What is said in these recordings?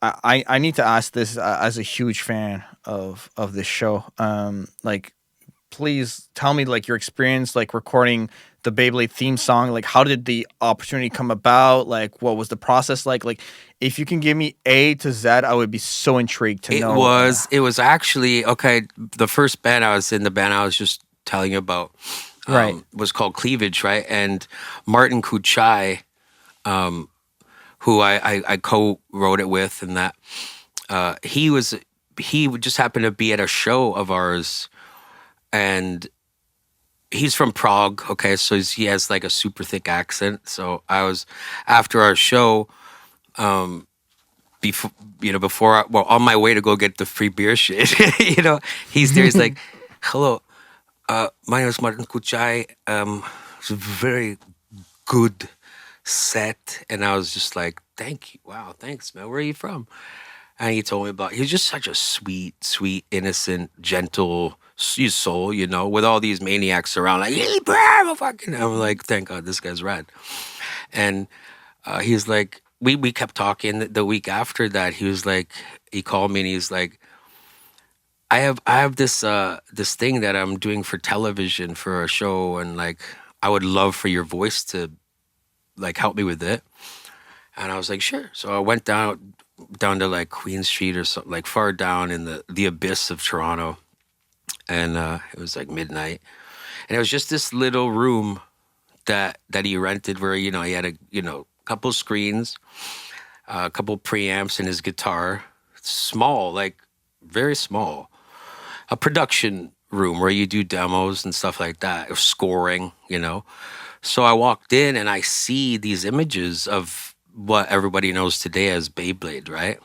I need to ask this as a huge fan of this show. Like, please tell me like your experience like recording the Beyblade theme song. Like, how did the opportunity come about? Like, what was the process like? Like, if you can give me A to Z, I would be so intrigued to It know. was it was actually okay. The first band I was in, the band I was just telling you about, Right, was called Cleavage, right? And Martin Kuchai, who I co-wrote it with, and that he would just happen to be at a show of ours, and he's from Prague. Okay, so he has like a super thick accent. So I was after our show, before well, on my way to go get the free beer shit. He's there. He's like, "Hello, my name is Martin Kuchai. It's a very good set," and I was just like, "Thank you, wow, thanks, man. Where are you from?" And he told me about. He's just such a sweet, sweet, innocent, gentle soul, with all these maniacs around, like, "Hey, bro, I'm fucking." I'm like, "Thank God, this guy's rad." And he's like, we kept talking. The week after that, he was like, he called me and he's like, I have this thing that I'm doing for television for a show, and like I would love for your voice to like help me with it. And I was like, sure. So I went down to like Queen Street or something, like far down in the abyss of Toronto, and it was like midnight, and it was just this little room that he rented where he had a couple screens, a couple preamps, and his guitar, small, like very small, a production room where you do demos and stuff like that, or scoring. So I walked in and I see these images of what everybody knows today as Beyblade, right?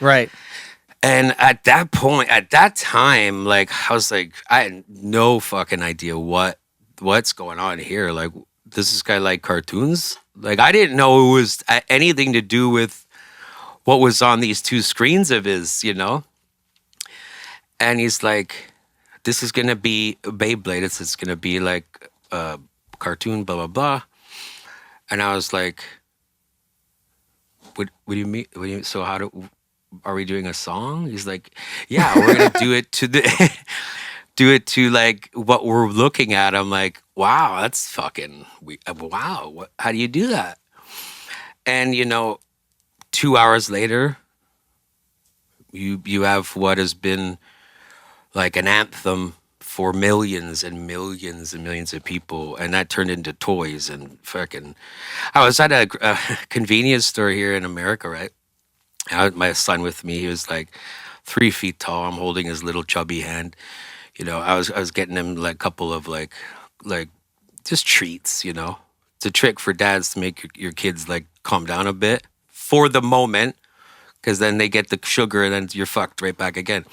right. And at that point, at that time, like I was like, I had no fucking idea what's going on here. Like, does this guy like cartoons? Like, I didn't know it was anything to do with what was on these two screens of his. And he's like, this is gonna be Beyblade. It's gonna be like a cartoon, blah blah blah. And I was like, what do you mean? So are we doing a song? He's like, yeah, we're gonna do it to the do it to like what we're looking at. I'm like, wow, that's fucking wow. How do you do that? And 2 hours later, you have what has been like an anthem for millions and millions and millions of people, and that turned into toys and fucking. I was at a convenience store here in America, right? I had my son with me. He was like 3 feet tall. I'm holding his little chubby hand. I was getting him like a couple of like just treats. It's a trick for dads to make your kids like calm down a bit for the moment, because then they get the sugar and then you're fucked right back again.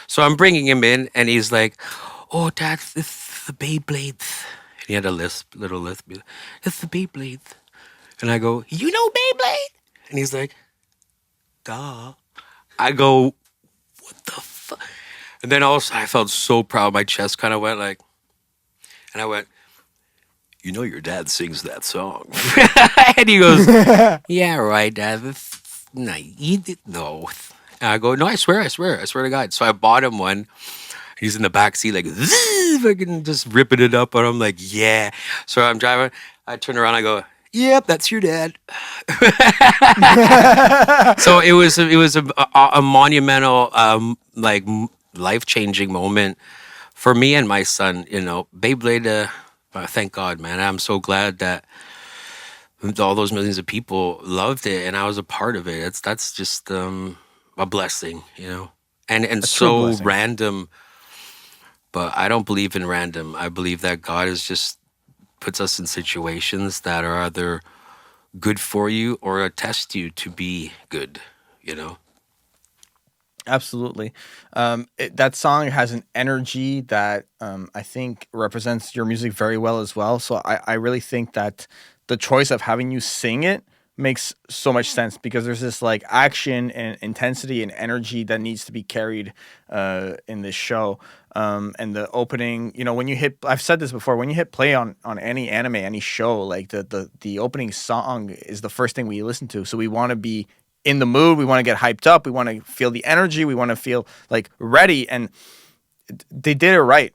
So I'm bringing him in, and he's like, "Oh, Dad, it's the Beyblade." And he had a little lisp. "It's the Beyblade." And I go, "You know Beyblade?" And he's like, "Duh." I go, "What the fuck?" And then also I felt so proud. My chest kind of went like, and I went, "Your dad sings that song." And he goes, "Yeah, right, Dad. No, you did no." And I go, "No, I swear to God." So I bought him one. He's in the back seat, like, fucking just ripping it up. And I'm like, yeah. So I'm driving. I turn around. I go, "Yep, that's your dad." So it was a monumental, like life changing moment for me and my son. Beyblade. Thank God, man. I'm so glad that all those millions of people loved it, and I was a part of it. That's just a blessing. And A true so blessing. random. But I don't believe in random. I believe that God is just puts us in situations that are either good for you or test you to be good. Absolutely. That song has an energy that I think represents your music very well as well. So I really think that the choice of having you sing it makes so much sense because there's this like action and intensity and energy that needs to be carried in this show. And the opening, when you hit, I've said this before, when you hit play on any anime, any show, like the opening song is the first thing we listen to. So we want to be in the mood. We want to get hyped up. We want to feel the energy. We want to feel like ready. And they did it right.